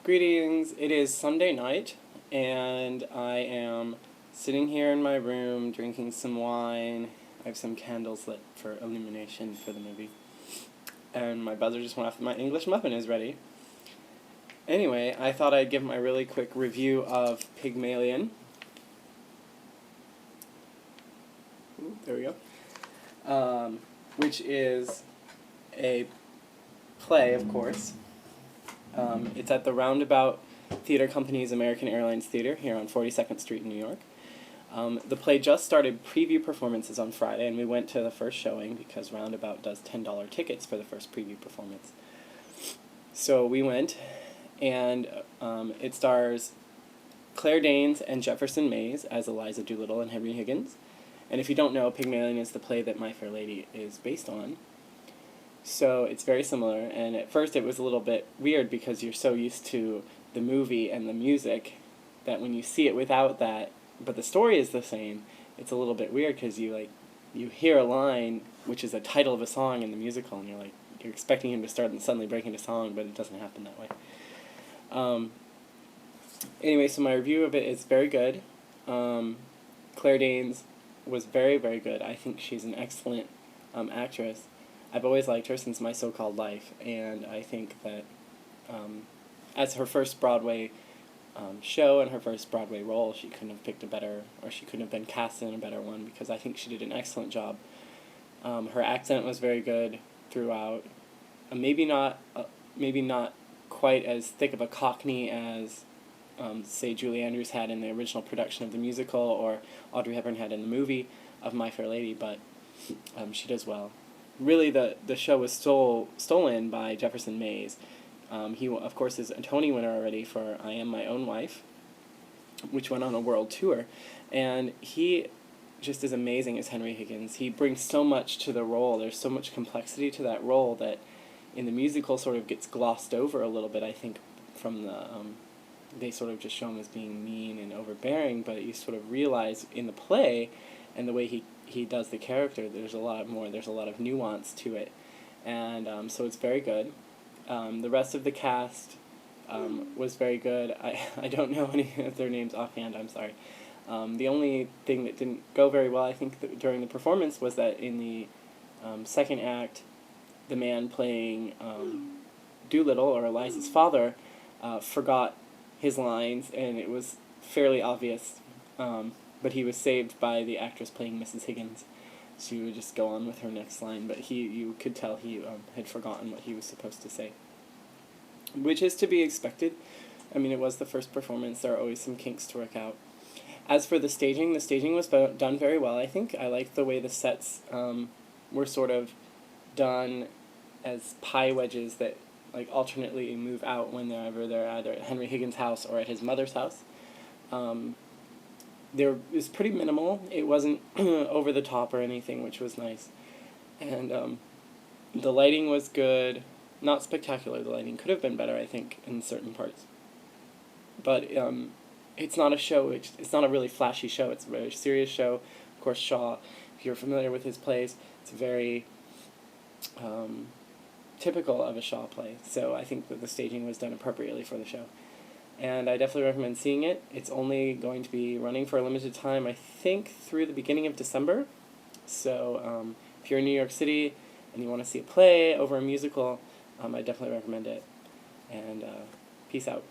Greetings. It is Sunday night, and I am sitting here in my room drinking some wine. I have some candles lit for illumination for the movie. And my buzzer just went off. My English muffin is ready. Anyway, I thought I'd give my really quick review of Pygmalion. Ooh, there we go. Which is a play, of course. It's at the Roundabout Theater Company's American Airlines Theater here on 42nd Street in New York. The play just started preview performances on Friday, and we went to the first showing because Roundabout does $10 tickets for the first preview performance. So we went, and it stars Claire Danes and Jefferson Mays as Eliza Doolittle and Henry Higgins. And if you don't know, Pygmalion is the play that My Fair Lady is based on. So it's very similar, and at first it was a little bit weird because you're so used to the movie and the music that when you see it without that, but the story is the same, it's a little bit weird because you hear a line which is a title of a song in the musical, and you're expecting him to start and suddenly break into song, but it doesn't happen that way. Anyway, so my review of it is very good. Claire Danes was very, very good. I think she's an excellent actress. I've always liked her since My So-Called Life, and I think that as her first Broadway show and her first Broadway role, she couldn't have picked a better, or she couldn't have been cast in a better one, because I think she did an excellent job. Her accent was very good throughout. Maybe not quite as thick of a Cockney as, say, Julie Andrews had in the original production of the musical, or Audrey Hepburn had in the movie of My Fair Lady, but she does well. Really, the show was stolen by Jefferson Mays. He, of course, is a Tony winner already for I Am My Own Wife, which went on a world tour. And he just is amazing as Henry Higgins. He brings so much to the role. There's so much complexity to that role that in the musical sort of gets glossed over a little bit, I think, from the... they sort of just show him as being mean and overbearing, but you sort of realize in the play and the way he does the character, there's a lot of nuance to it, and so it's very good. The rest of the cast was very good. I don't know any of their names offhand, I'm sorry. The only thing that didn't go very well, I think, during the performance was that in the second act, the man playing Doolittle, or Eliza's father, forgot his lines, and it was fairly obvious. But he was saved by the actress playing Mrs. Higgins. She would just go on with her next line, but you could tell he had forgotten what he was supposed to say. Which is to be expected. I mean, it was the first performance. There are always some kinks to work out. As for the staging was done very well, I think. I liked the way the sets were sort of done as pie wedges that alternately move out whenever they're either at Henry Higgins' house or at his mother's house. It was pretty minimal. It wasn't over the top or anything, which was nice. And the lighting was good. Not spectacular. The lighting could have been better, I think, in certain parts. But it's not a show. It's not a really flashy show. It's a very serious show. Of course, Shaw, if you're familiar with his plays, it's very typical of a Shaw play. So I think that the staging was done appropriately for the show. And I definitely recommend seeing it. It's only going to be running for a limited time, I think, through the beginning of December. So if you're in New York City and you want to see a play over a musical, I definitely recommend it. And peace out.